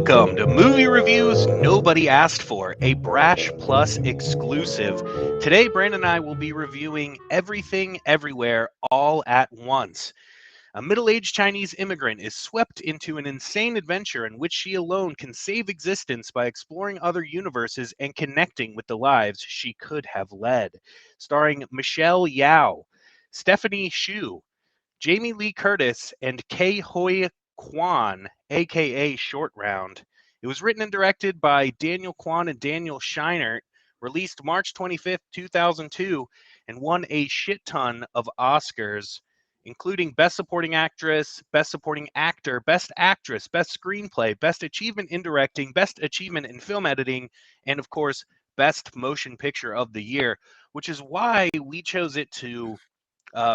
Welcome to Movie Reviews Nobody Asked For, a Brash Plus exclusive. Today, Brandon and I will be reviewing Everything Everywhere All at Once. A middle aged Chinese immigrant is swept into an insane adventure in which she alone can save existence by exploring other universes and connecting with the lives she could have led. Starring Michelle Yao, Stephanie Hsu, Jamie Lee Curtis, and Kei Hoi Kwan, aka Short Round. It was written and directed by Daniel Kwan and Daniel Scheinert, released March 25th, 2002, and won a shit ton of Oscars, including Best Supporting Actress, Best Supporting Actor, Best Actress, Best Screenplay, Best Achievement in Directing, Best Achievement in Film Editing, and of course, Best Motion Picture of the Year, which is why we chose it to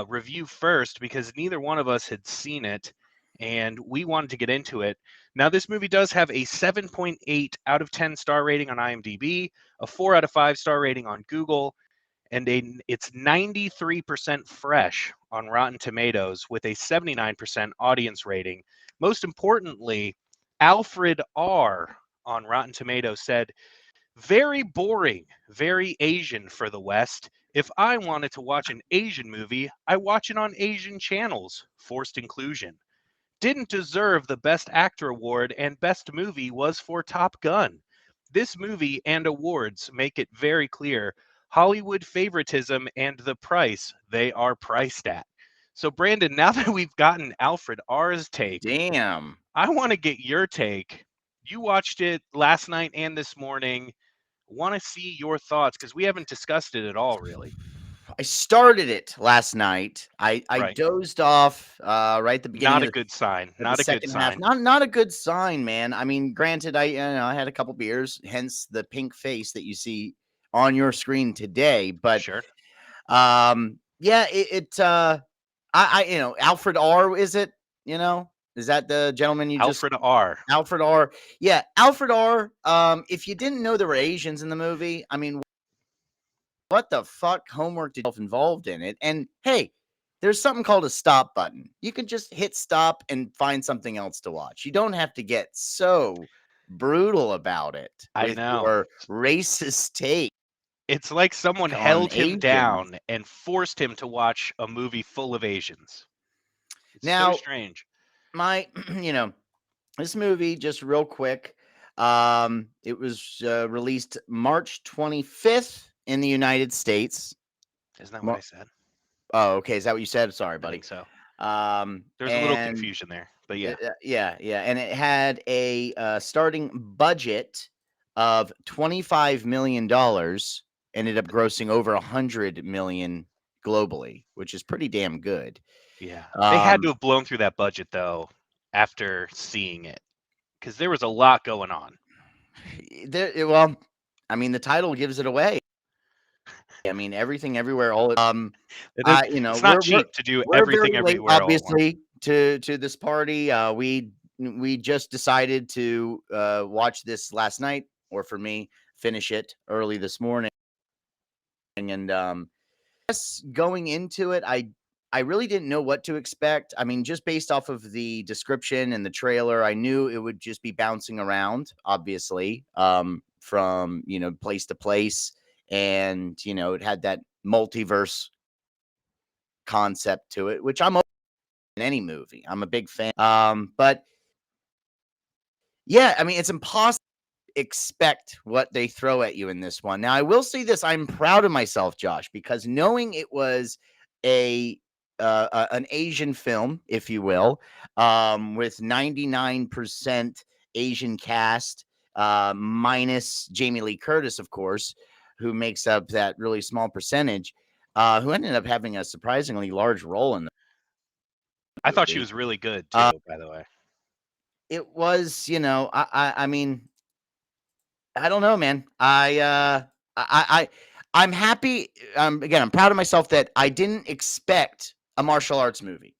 review first because neither one of us had seen it and we wanted to get into it. Now, this movie does have a 7.8 out of 10 star rating on IMDb, a 4 out of 5 star rating on Google, and it's 93% fresh on Rotten Tomatoes with a 79% audience rating. Most importantly, Alfred R. on Rotten Tomatoes said, "Very boring, very Asian for the West. If I wanted to watch an Asian movie, I watch it on Asian channels. Forced inclusion. Didn't deserve the Best Actor award, and Best Movie was for Top Gun. This movie and awards make it very clear Hollywood favoritism and the price they are priced at." So, Brandon, now that we've gotten Alfred R's take, Damn. I want to get your take. You watched it last night and this morning. Want to see your thoughts because we haven't discussed it at all, really. I started it last night. I Right. dozed off right at the beginning Not of a good sign. the Not a good second half. sign. Not a good sign, man. I mean, granted, I had a couple beers, hence the pink face that you see on your screen today. But Sure. yeah, Alfred R. Is it? Is that the gentleman you just Alfred R. Alfred R. Yeah, Alfred R. If you didn't know there were Asians in the movie, I mean, what the fuck homework did you involved in it? And hey, there's something called a stop button. You can just hit stop and find something else to watch. You don't have to get so brutal about it I with know. your racist take It's like someone on held him Asians. down and forced him to watch a movie full of Asians. It's so Now, strange. my, this movie, just real quick, it was released March 25th in the United States. Isn't that what I said? Oh, okay. Is that what you said? Sorry, I buddy. think so. There's a little And confusion there, but yeah. yeah, and it had a starting budget of $25 million, ended up grossing over 100 million globally, which is pretty damn good. Yeah. They had to Um, have blown through that budget, though, after seeing it because there was a lot going on. well, I mean, the title gives it away. I mean, everything, everywhere, all. It's not cheap to do We're everything very late, everywhere all at once. obviously, to this party. We just decided to watch this last night, or for me, finish it early this morning. And yes, going into it, I really didn't know what to expect. I mean, just based off of the description and the trailer, I knew it would just be bouncing around, obviously, from place to place, and it had that multiverse concept to it, which I'm open in any movie. I'm a big fan. But yeah, I mean, it's impossible to expect what they throw at you in this one. Now, I will say this: I'm proud of myself, Josh, because knowing it was a an Asian film, if you will, with 99% Asian cast, minus Jamie Lee Curtis, of course, who makes up that really small percentage, who ended up having a surprisingly large role in the I thought she movie. was really good too, by the way. It was, I mean, I don't know, man. I'm happy. Again, I'm proud of myself that I didn't expect a martial arts movie.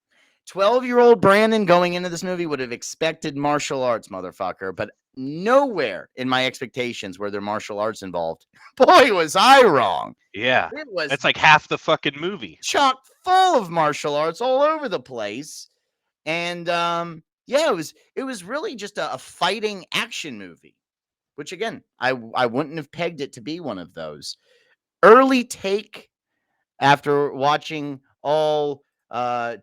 12-year-old Brandon going into this movie would have expected martial arts, motherfucker, but nowhere in my expectations were there martial arts involved. Boy, was I wrong. Yeah. It was That's like half the fucking movie. chock full of martial arts all over the place. And Yeah, it was really just a fighting action movie, which again, I wouldn't have pegged it to be one of those. Early take after watching all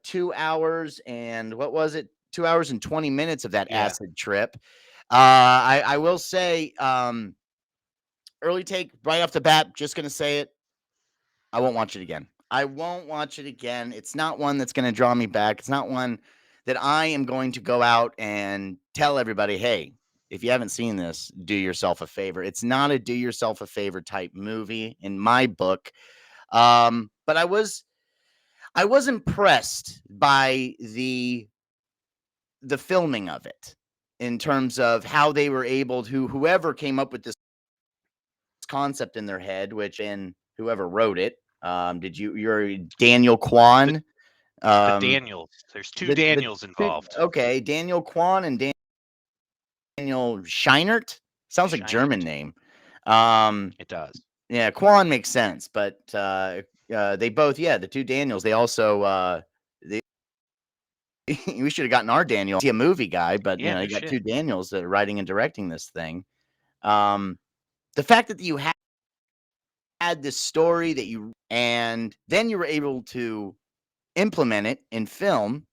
2 hours and what was it? 2 hours and 20 minutes of that Yeah. acid trip. I will say, early take right off the bat, just gonna say it. I won't watch it again. I won't watch it again. It's not one that's gonna draw me back. It's not one that I am going to go out and tell everybody, hey, if you haven't seen this, do yourself a favor. It's not a do yourself a favor type movie in my book. But I was impressed by the filming of it in terms of how they were able to whoever came up with this concept in their head, which in whoever wrote it. You're Daniel The Kwan. the Um, Daniels. There's two the Daniels two, involved. okay, Daniel Kwan and Daniel Scheinert. Sounds like German Scheinert. name. Um, It does. yeah, Kwan makes sense, but they both, yeah, the two Daniels. They also they we should have gotten our Daniel. He's a movie guy, but Yeah, you no got shit. two Daniels that are writing and directing this thing. Um, the fact that you had this story that and then you were able to implement it in film,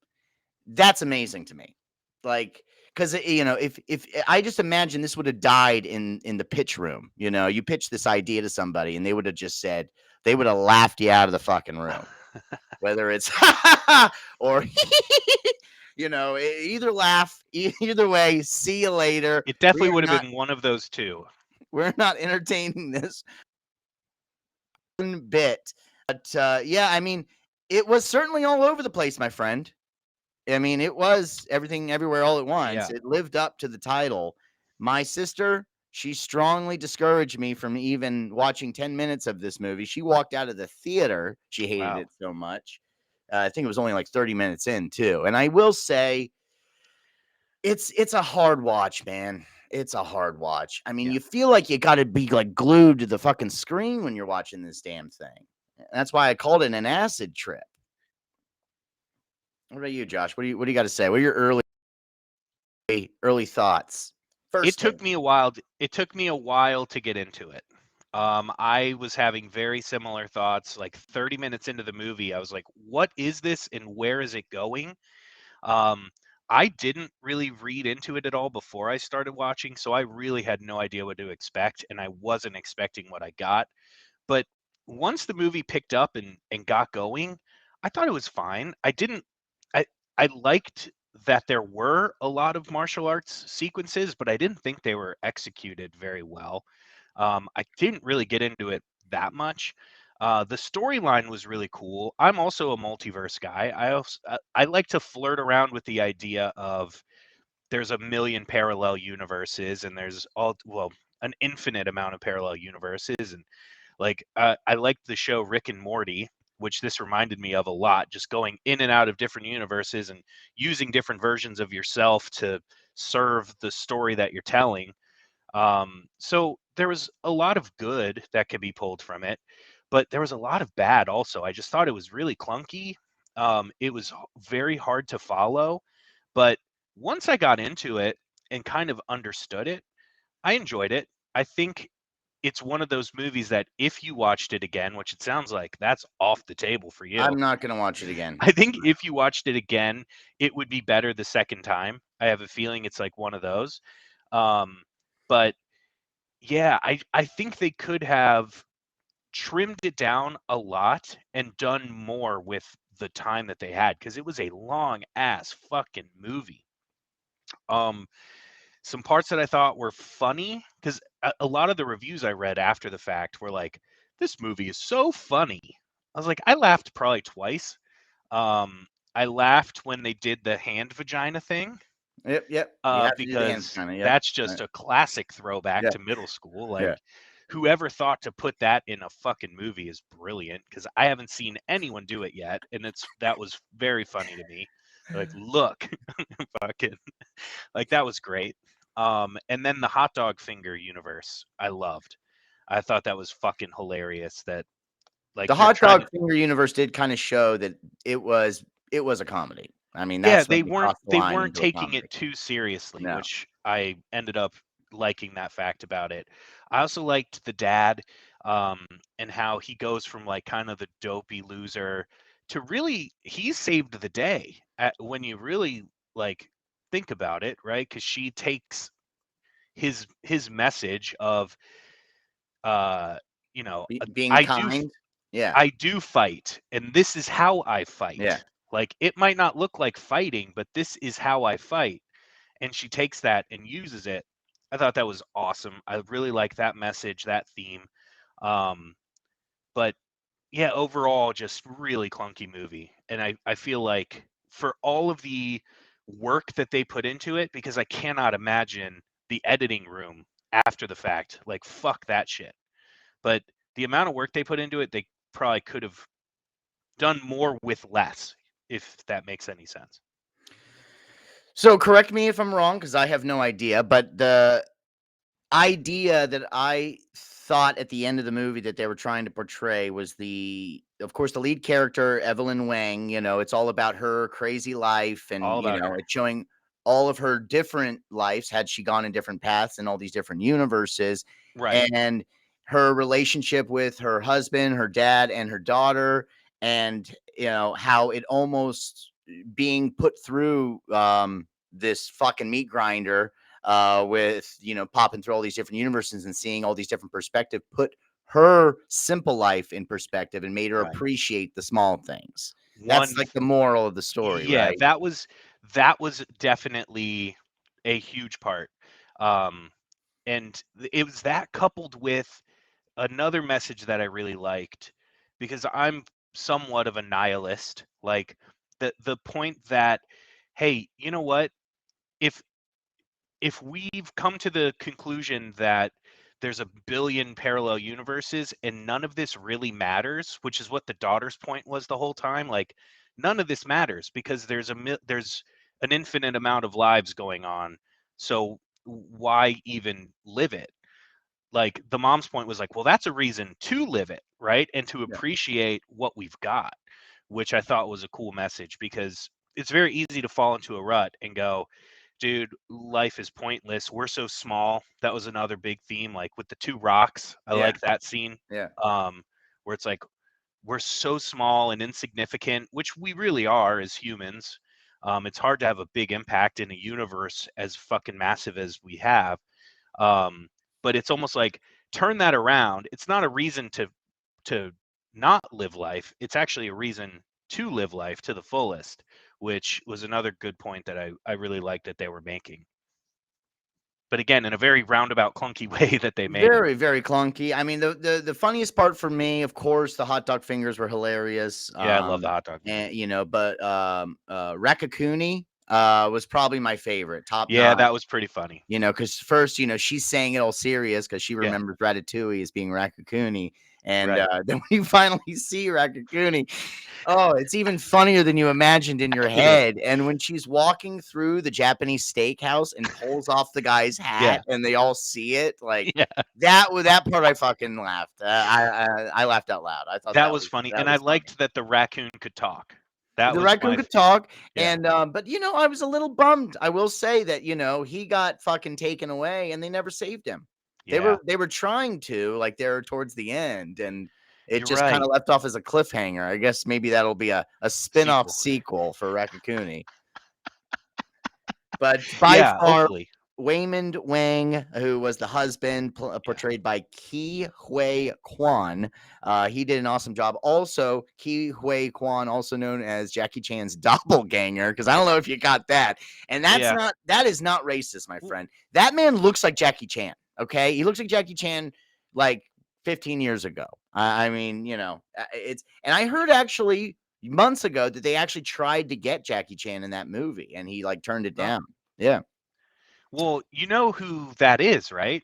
that's amazing to me. Like, because if I just imagine this would have died in the pitch room. You pitch this idea to somebody, and they would have just said they would have laughed you out of the fucking room, whether it's or either laugh, either way. See you later. It We definitely are would have not been one of those two. we're not entertaining this one bit. But yeah, I mean, it was certainly all over the place, my friend. I mean, it was everything everywhere all at once. Yeah. It lived up to the title. My sister, she strongly discouraged me from even watching 10 minutes of this movie. She walked out of the theater. She hated Wow. it so much. I think it was only like 30 minutes in, too. And I will say, it's a hard watch, man. It's a hard watch. I mean, Yeah. you feel like you got to be like glued to the fucking screen when you're watching this damn thing. That's why I called it an acid trip. What about you, Josh? What do you got to say? What are your early thoughts? It First took take. me a while. It took me a while to get into it. I was having very similar thoughts. Like 30 minutes into the movie, I was like, "What is this, and where is it going?" Um, I didn't really read into it at all before I started watching, so I really had no idea what to expect, and I wasn't expecting what I got. But once the movie picked up and got going, I thought it was fine. I I liked that there were a lot of martial arts sequences, but I didn't think they were executed very well. I didn't really get into it that much. The storyline was really cool. I'm also a multiverse guy. I like to flirt around with the idea of there's a million parallel universes, and there's an infinite amount of parallel universes. And like, I liked the show Rick and Morty, which this reminded me of a lot, just going in and out of different universes and using different versions of yourself to serve the story that you're telling. So there was a lot of good that could be pulled from it, but there was a lot of bad also. I just thought it was really clunky. It was very hard to follow, but once I got into it and kind of understood it, I enjoyed it. I think it's one of those movies that if you watched it again, which it sounds like that's off the table for you, I'm not gonna watch it again. I think if you watched it again, it would be better the second time. I have a feeling it's like one of those. Um, but yeah, I think they could have trimmed it down a lot and done more with the time that they had because it was a long ass fucking movie. Um, some parts that I thought were funny because a lot of the reviews I read after the fact were like, "This movie is so funny." I was like, I laughed probably twice. Um, I laughed when they did the hand vagina thing, Yep. You have to do the hands because kind of. Yep. that's Right. just a classic throwback Yeah. to middle school. Yeah. Like, whoever thought to put that in a fucking movie is brilliant because I haven't seen anyone do it yet, and that was very funny to me. Like, look, fucking, like that was great. And then the hot dog finger universe, I loved. I thought that was fucking hilarious. That The like they're hot trying dog to, finger universe did kind of show that it was a comedy. I mean, Yeah, that's when they cross the they line weren't into a taking comedy. it too seriously, No. which I ended up liking that fact about it. I also liked the dad, um, and how he goes from like kind of the dopey loser to really he saved the day when you really like think about it, right? Because she takes his message of uh, you know, Being I do kind. Yeah. I do fight, and this is how I Yeah. fight. Like it might not look like fighting, but this is how I fight. And she takes that and uses it. I thought that was awesome. I really like that message, that theme. Um, but yeah, overall, just really clunky movie. And I feel like for all of the work that they put into it, because I cannot imagine the editing room after the fact. Like, fuck that shit. But the amount of work they put into it, they probably could have done more with less, if that makes any sense. So correct me if I'm wrong, because I have no idea, but the idea that I thought at the end of the movie that they were trying to portray was of course, the lead character, Evelyn Wang, it's all about her crazy life and, All about her. it's showing all of her different lives had she gone in different paths in all these different universes Right. and her relationship with her husband, her dad, and her daughter, and, how it almost being put through this fucking meat grinder with popping through all these different universes and seeing all these different perspectives, put her simple life in perspective and made her Right. appreciate the small things. That's One like the moral of the story, Yeah, right? that was definitely a huge part. Um, and it was that coupled with another message that I really liked because I'm somewhat of a nihilist. Like the point that, hey, you know what? If if we've come to the conclusion that there's a billion parallel universes and none of this really matters, which is what the daughter's point was the whole time, like none of this matters because there's an infinite amount of lives going on. So why even live it? Like the mom's point was like, well, that's a reason to live it, right? And to Yeah. appreciate what we've got, which I thought was a cool message because it's very easy to fall into a rut and go, dude, life is pointless. We're so small. That was another big theme, like with the two rocks. I Yeah. like that scene, Yeah. um, where it's like we're so small and insignificant, which we really are as humans. It's hard to have a big impact in a universe as fucking massive as we have. Um, but it's almost like turn that around. It's not a reason to not live life. It's actually a reason to live life to the fullest, which was another good point that I really liked that they were making. But again, in a very roundabout, clunky way that they made it. Very, very clunky. I mean, the funniest part for me, of course, the hot dog fingers were hilarious. Yeah, I love the hot dog fingers. And but Rakakuni was probably my favorite, top Yeah, notch. that was pretty funny. Because first, she's saying it all serious because she Yeah, remembers Ratatouille as being Rakakuni. And right. then when you finally see Rakakuni, oh, it's even funnier than you imagined in your It is. head. And when she's walking through the Japanese steakhouse and pulls off the guy's Yeah, hat and they all see it, like yeah, that part I fucking laughed. I laughed out loud. I thought that was funny, that and I was funny. liked that the raccoon could talk. That The was raccoon my could talk, yeah, and but I was a little bummed. I will say that he got fucking taken away, and they never saved him. They yeah. were trying to, like, there towards the end, and it You're just kind of right. left off as a cliffhanger. I guess maybe that'll be a spin-off Sequel. sequel for Raccoonie. But by Yeah, far, hopefully. Waymond Wang, who was the husband, Yeah. portrayed by Ke Huy Quan, he did an awesome job. Also, Ke Huy Quan, also known as Jackie Chan's doppelganger, because I don't know if you got that. And Yeah. that is not racist, my friend. That man looks like Jackie Chan. Okay, he looks like Jackie Chan, like 15 years ago. I mean, it's, and I heard actually months ago that they actually tried to get Jackie Chan in that movie, and he like turned it Oh. down. Yeah. Well, you know who that is, right?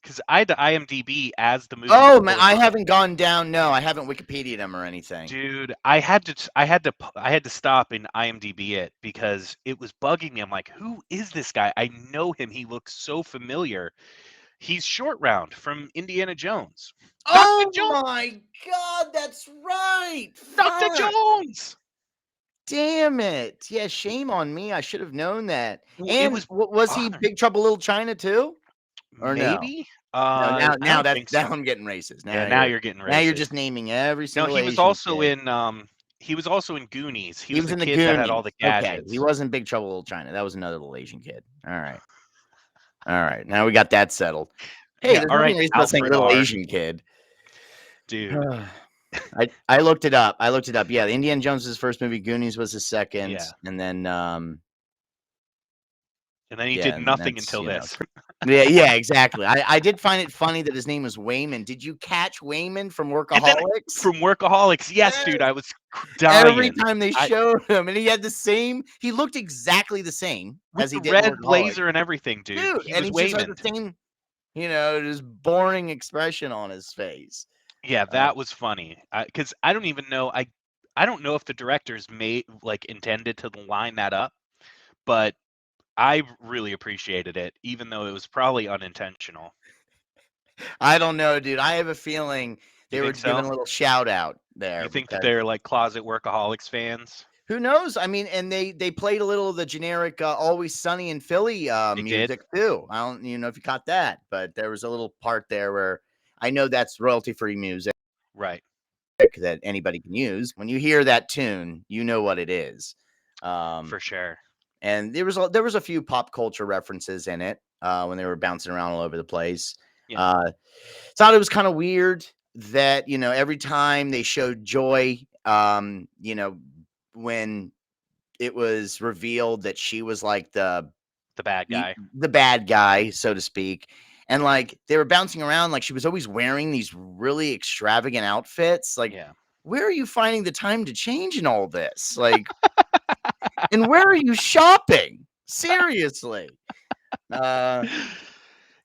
Because I had to IMDb as the movie was Oh man, going I on. haven't gone down. No, I haven't Wikipedia'd him or anything. Dude, I had to stop and IMDb it because it was bugging me. I'm like, who is this guy? I know him. He looks so familiar. He's Short Round from Indiana Jones. Dr. Oh Jones. my god, that's right. Dr. Fuck. Jones. Damn it! Yeah, shame on me. I should have known that. It And was was he honor. Big Trouble Little China too, or no? Maybe? No, I now don't that's think now so. I'm getting racist. Yeah, now you're getting Now you're racist. just naming every No, single Asian kid. he was also in Goonies. He He was was the in the kid that had all Goonies. the Okay, he gadgets. wasn't Big Trouble Little China. That was another little Asian kid. All right. Now we got that settled. Hey, Yeah, there's all nothing right, racist about saying Alfred little R. Asian kid. Dude. I looked it up. Yeah, Indiana Jones's first movie, Goonies was his second, Yeah. and then And then he yeah, did and nothing that's until this. yeah, exactly. I did find it funny that his name was Wayman. Did you catch Wayman from And then Workaholics? from Workaholics, yes, Yes. dude, I was Every dying. time they I showed him, and he had the same. He looked exactly the same with as he the did in red Workaholics, blazer and everything, dude. dude. He And was he just has the Waymond. same, just boring expression on his face. Yeah, Uh, that was funny. Because I don't even know. I don't know if the directors intended to line that up, but I really appreciated it, even though it was probably unintentional. I don't know, dude. I have a feeling You they were think so? giving a little shout out You there think that because they're like closet Workaholics fans? who knows? I mean, and they played a little of the generic "Always Sunny in Philly" They did? music too. I don't know if you caught that, but there was a little part there where I know that's royalty free music Right, that anybody can use. When you hear that tune, you know what it is. Um, for sure. and there was a few pop culture references in it when they were bouncing around all over the place. Yeah, Uh, thought it was kind of weird that every time they showed Joy, when it was revealed that she was like the bad the guy. the bad guy, so to speak. And like they were bouncing around, like she was always wearing these really extravagant outfits. Like, Yeah. where are you finding the time to change in all this? Like, and where are you shopping? Seriously. Uh,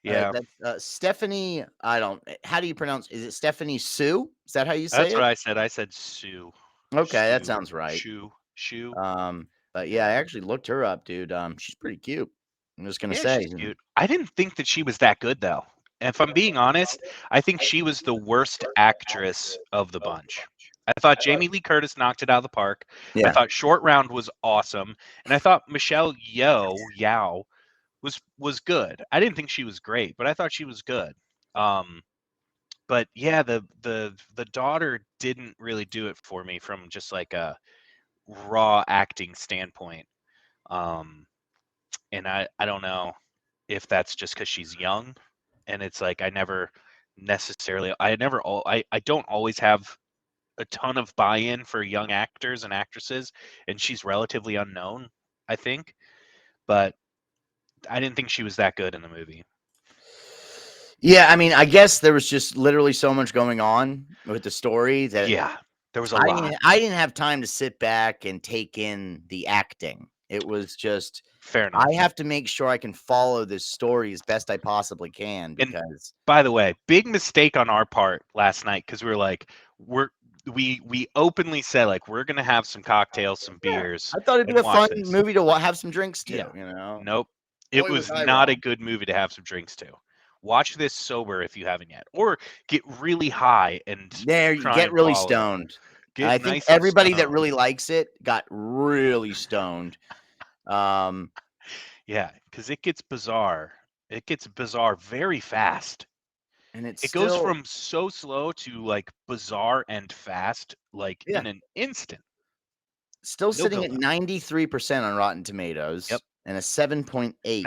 Yeah, that's Stephanie. I don't. How do you pronounce? Is it Stephanie Sue? Is that how you say that's what it? I said. I said Sue. Okay, that Sue. sounds right. Shoe. But yeah, I Yeah. actually looked her up, dude. She's pretty cute. I'm just gonna Yeah, say. she's cute. I didn't think that she was that good though. If I'm being honest, I think she was the worst actress of the bunch. I thought Jamie Lee Curtis knocked it out of the park. I Yeah. thought Short Round was awesome, and I thought Michelle Yao was good. I didn't think she was great, but I thought she was good. Um, but yeah, the daughter didn't really do it for me from just like a raw acting standpoint. Um, and I don't know if that's just because she's young, and it's like I don't always have a ton of buy-in for young actors and actresses, and she's relatively unknown, I think, but I didn't think she was that good in the movie. Yeah, I mean, I guess there was just literally so much going on with the story that Yeah, there was a lot. I didn't have time to sit back and take in the acting. It was just Fair I enough. have to make sure I can follow this story as best I possibly can And because by the way, big mistake on our part last night because we were like, we openly said like we're gonna have some cocktails, some yeah, beers, I thought it'd be and a watch fun this. movie to have some drinks to, Yeah. you know. Nope. It Boy, was was I not a wrong. good movie to have some drinks to. Watch this sober if you haven't yet, or get really high and There, you try get and really follow it. stoned. Get I think nice and everybody that stoned. really likes it got really stoned. Um, Yeah, because it gets bizarre. It gets bizarre very fast. and it's It goes still from so slow to like bizarre and fast, like yeah, in an instant. still No sitting at buildup. 93% on Rotten Yep. Tomatoes and a Now, 7.8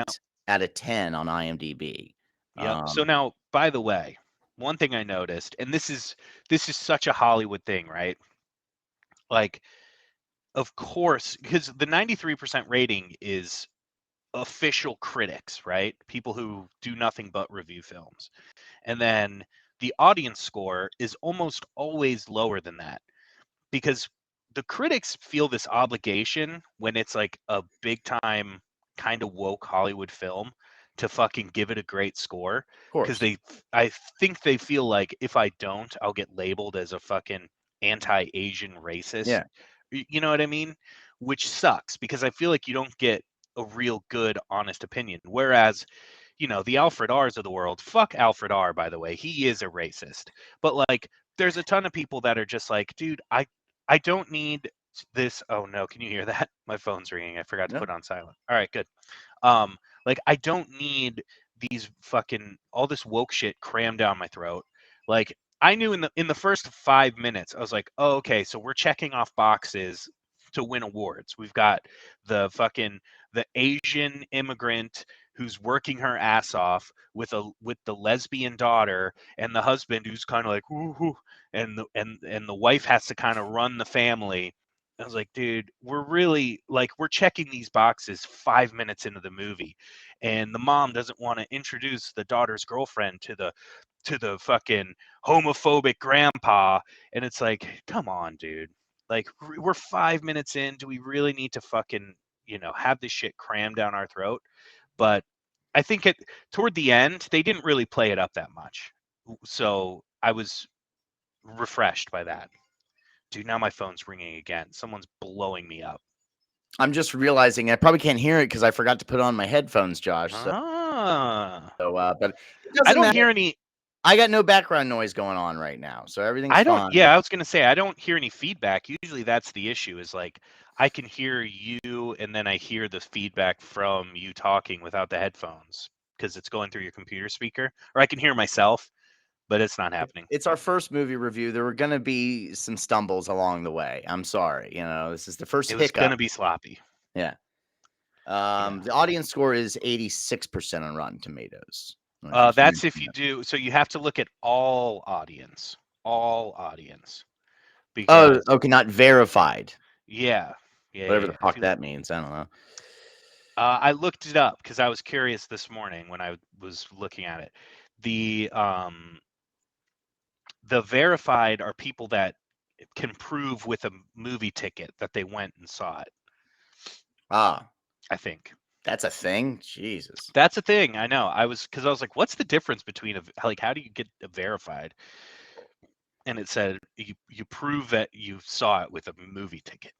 out of 10 on IMDb. yep. So now, by the way, one thing I noticed, and this is such a Hollywood thing, right? Like, of course, because the 93% rating is official critics, right? People who do nothing but review films. And then the audience score is almost always lower than that because the critics feel this obligation when it's like a big time kind of woke Hollywood film to fucking give it a great score Of because course. I think they feel like if I don't, I'll get labeled as a fucking anti-Asian racist. Yeah. You know what I mean? Which sucks because I feel like you don't get a real good honest opinion. Whereas, the Alfred R's of the world, fuck Alfred R, by the way, he is a racist. But like there's a ton of people that are just like, dude, I don't need this. Oh no, can you hear that? My phone's ringing. I forgot to No. put it on silent. All right, good. Um, like I don't need these fucking all this woke shit crammed down my throat. Like I knew in the first 5 minutes, I was like, oh, okay, so we're checking off boxes to win awards. We've got the Asian immigrant who's working her ass off with the lesbian daughter and the husband who's kind of like whoo, and the wife has to kind of run the family. I was like, dude, we're really like we're checking these boxes 5 minutes into the movie, and the mom doesn't want to introduce the daughter's girlfriend to the fucking homophobic grandpa, and it's like, come on, dude. Like we're 5 minutes in. Do we really need to fucking have this shit crammed down our throat? But I think toward the end they didn't really play it up that much, so I was refreshed by that. Dude, now my phone's ringing again. Someone's blowing me up. I'm just realizing I probably can't hear it because I forgot to put on my headphones, Josh. Ah. But it I doesn't don't matter. hear any. I got no background noise going on right now, so everything's I don't. fine. Yeah, I was gonna say I don't hear any feedback. Usually that's the issue. Is like I can hear you, and then I hear the feedback from you talking without the headphones because it's going through your computer speaker, or I can hear myself, but it's not happening. It's our first movie review. There were going to be some stumbles along the way. I'm sorry. This is the first It was hiccup. gonna be sloppy. Yeah. Yeah. The audience score is 86% on Rotten Tomatoes. That's if you do. So you have to look at all audience, Oh, because okay, not verified. yeah, yeah, yeah, Whatever the yeah. If fuck you that means. I don't know. I looked it up because I was curious this morning when I was looking at it. The the verified are people that can prove with a movie ticket that they went and saw it. Ah, I think that's a thing. Jesus. that's a thing. I know. I was like, what's the difference between like how do you get a verified? And it said you prove that you saw it with a movie ticket.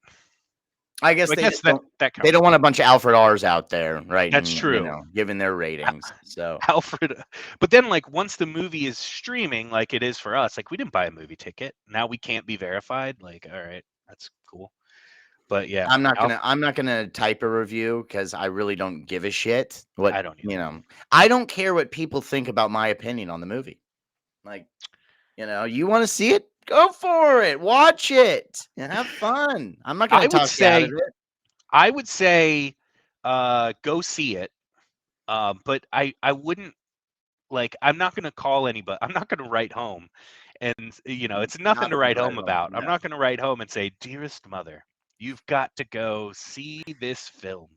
I So guess I they guess that they counts. don't want a bunch of Alfred R's out there, right? That's And true. giving their ratings. So Alfred, but then like once the movie is streaming, like it is for us, like we didn't buy a movie ticket. Now we can't be verified. Like, all right, that's cool. But yeah, I'm not gonna type a review because I really don't give a shit what I don't either. I don't care what people think about my opinion on the movie. Like, you want to see it? Go for it. Watch it and have fun. I'm not gonna I would talk you out of say, it. I would say, go see it. But I wouldn't like. I'm not gonna call anybody. I'm not gonna write home, and it's nothing Not to gonna write write home home. about. I'm No. not gonna write home and say, dearest mother, you've got to go see this film.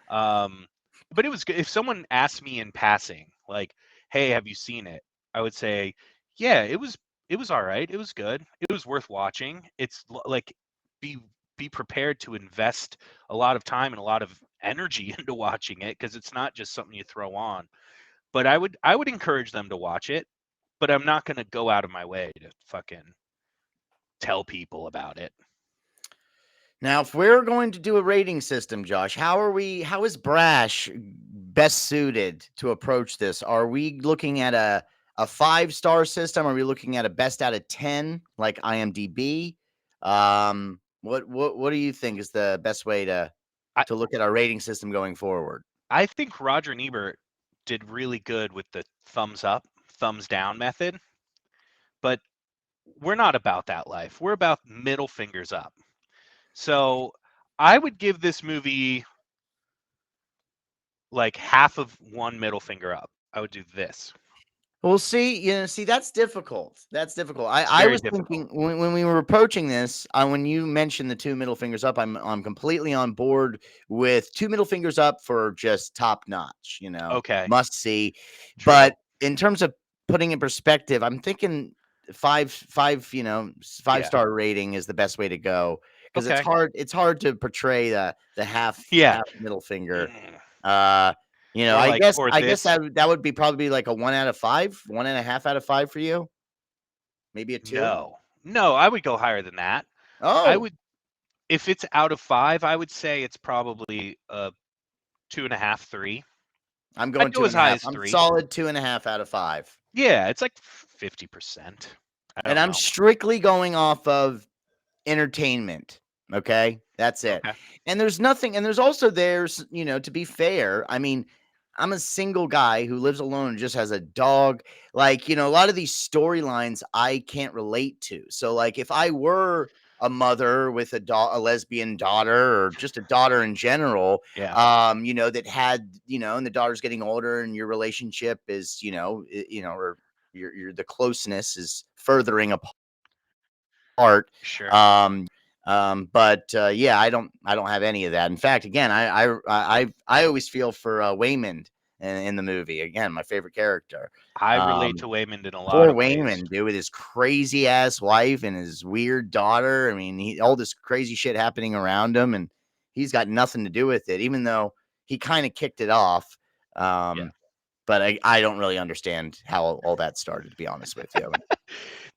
Um, but it was good. If someone asked me in passing, like, "Hey, have you seen it?" I would say, "Yeah, it was all right. It was good. It was worth watching." Like be be prepared to invest a lot of time and a lot of energy into watching it because it's not just something you throw on. But I would encourage them to watch it, but I'm not going to go out of my way to fucking tell people about it. Now, if we're going to do a rating system, Josh, how is Brash best suited to approach this? Are we looking at a 5-star system? Are we looking at a best out of 10 like IMDb? What do you think is the best way to I look at our rating system going forward? I think Roger and Ebert did really good with the thumbs up, thumbs down method, but we're not about that life. We're about middle fingers up. So I would give this movie like half of one middle finger up. I would do this. Well, see, that's difficult. That's difficult. It's I very was difficult. thinking when we were approaching this, when you mentioned the 2 middle fingers up, I'm completely on board with 2 middle fingers up for just top notch, Okay, must see. true. But in terms of putting in perspective, I'm thinking 5 Yeah. star rating is the best way to go because Okay. it's hard to portray the Yeah. half middle finger. Mm. Uh Or I like guess or I guess this. that would be probably like a 1 out of 5, 1.5 out of 5 for you? Maybe a 2? No. No, I would go higher than that. I Oh, would if it's out of 5, I would say it's probably a 2.5, 3. I'm I'd going go two as and a high half. as I'm 3. solid 2.5 out of 5. Yeah, it's like 50%. I And don't I'm know. strictly going off of entertainment. Okay, that's it. Okay. And there's nothing, and there's also to be fair, I mean, I'm a single guy who lives alone and just has a dog. Like, a lot of these storylines I can't relate to. So, like, if I were a mother with a lesbian daughter, or just a daughter in general, Yeah. that had, and the daughter's getting older, and your relationship is, or your the closeness is furthering apart. Sure. Um, but yeah, I don't have any of that. In fact, again, I always feel for Waymond in the movie. Again, my favorite character. I relate Um, to Waymond in a lot Poor of ways. Waymond, dude, with his crazy ass wife and his weird daughter. I mean, all this crazy shit happening around him, and he's got nothing to do with it, even though he kind of kicked it off. Yeah. Um, but I don't really understand how all that started, to be honest with you.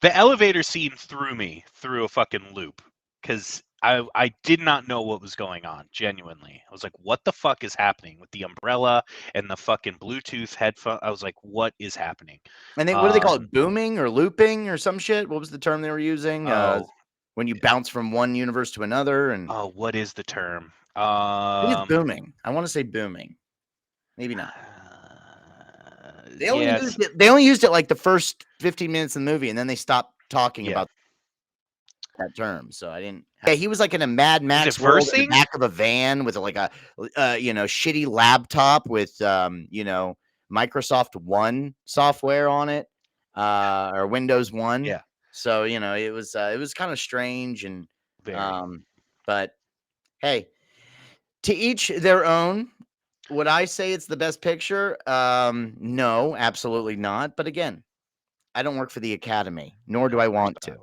The elevator scene threw me through a fucking loop because I did not know what was going on. Genuinely, I was like, "What the fuck is happening with the umbrella and the fucking Bluetooth headphone?" I was like, "What is happening?" And what do they call it? Booming or looping or some shit? What was the term they were using? Oh, When you bounce from one universe to another, and oh, what is the term? I think it's booming. I want to say booming. Maybe not. Yes, They only used it like the first 15 minutes of the movie, and then they stopped talking yeah. about that term. So I didn't. Yeah, he was like in a Mad Is it Max world in the versing? back of a van with like a shitty laptop with Microsoft One software on it, or Windows One. Yeah, So it was kind of strange, and very. um, but hey, to each their own. Would I say it's the best picture? No, absolutely not. But again, I don't work for the Academy, nor do I want to.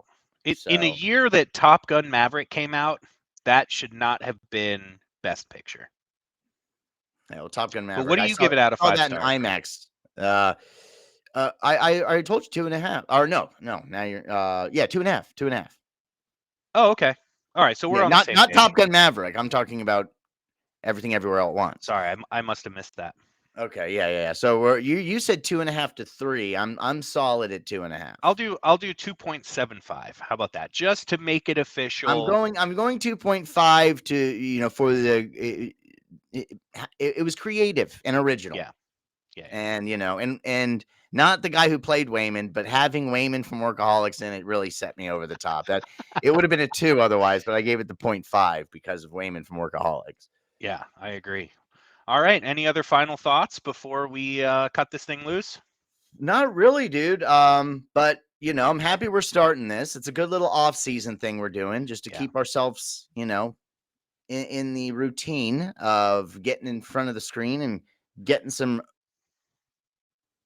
In a So, year that Top Gun Maverick came out, that should not have been Best Picture. Top Gun But what Maverick. do I you saw give it out of saw five that in stars? IMAX. I already told you 2.5. Or no. Now you're 2.5, 2.5. Oh, okay. All right, so we're Yeah, on the same not page. Top Gun Maverick. I'm talking about Everything Everywhere All at Once. Sorry, I must have missed that. Okay, yeah. So you said 2.5 to 3. I'm solid at 2.5. I'll do 2.75. How about that? Just to make it official. I'm going 2.5 to for it was creative and original. Yeah. Yeah. And and not the guy who played Wayman, but having Wayman from Workaholics in it really set me over the top. That it would have been a 2 otherwise, but I gave it the 0.5 because of Wayman from Workaholics. Yeah, I agree. All right, any other final thoughts before we cut this thing loose? Not really, dude. But I'm happy we're starting this. It's a good little off-season thing we're doing just to Yeah. keep ourselves, in the routine of getting in front of the screen and getting some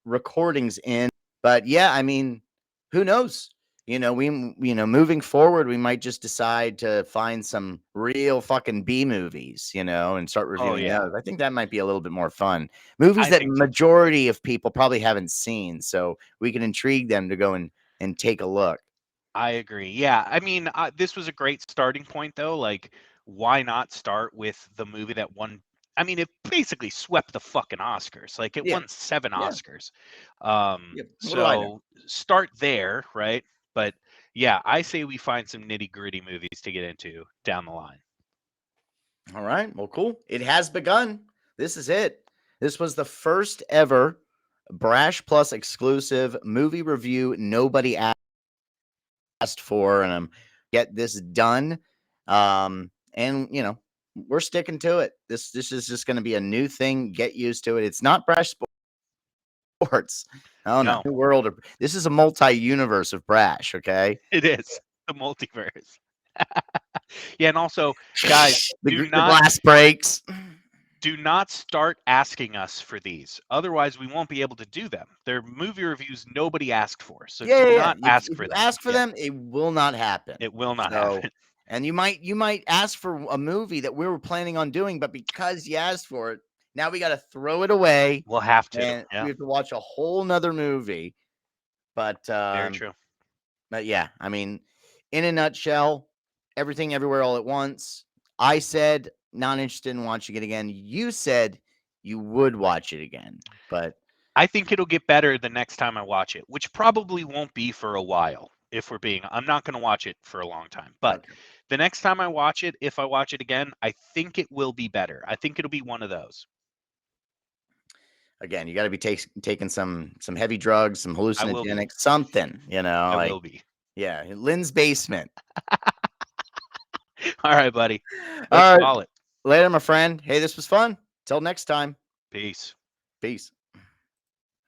recordings in. But yeah, I mean, who knows? Moving forward, we might just decide to find some real fucking B movies, and start Oh reviewing yeah. those. I think that might be a little bit more fun. Movies I that think so too. majority of people probably haven't seen, so we can intrigue them to go and take a look. I agree. Yeah, I mean, this was a great starting point, though. Like, why not start with the movie that won? I mean, it basically swept the fucking Oscars. Like, it Yeah, won 7 yeah, Oscars. yeah. What do I know? So start there, right? But yeah, I say we find some nitty gritty movies to get into down the line. All right. Well, cool. It has begun. This is it. This was the first ever Brash Plus exclusive movie review nobody asked for, and I'm get this done. And we're sticking to it. This is just going to be a new thing. Get used to it. It's not Brash Sports. Oh no, No, new world. This is a multi-universe of Brash. Okay. it is the multiverse. Yeah, and also, guys, The glass breaks. do not start asking us for these. Otherwise, we won't be able to do them. They're movie reviews nobody asked for. So Yeah, do yeah, not yeah. ask If for you them. ask for Yeah, them, it will not happen. it will not So, happen. and you might ask for a movie that we were planning on doing, but because you asked for it, now we got to throw it away, We'll have to. and we Yeah, have to watch a whole nother movie. But very true. yeah, I mean, in a nutshell, Everything Everywhere All at Once. I said not interested in watching it again. You said you would watch it again, but I think it'll get better the next time I watch it, which probably won't be for a while. if we're being, I'm not going to watch it for a long time. But Okay. the next time I watch it, if I watch it again, I think it will be better. I think it'll be one of those. Again, you got to be taking some heavy drugs, some I will be. hallucinogenics, something, I like, will be. yeah, Lynn's basement. All right, buddy. Let's All right. call it. Later, my friend. Hey, this was fun. Till next time. Peace. Peace.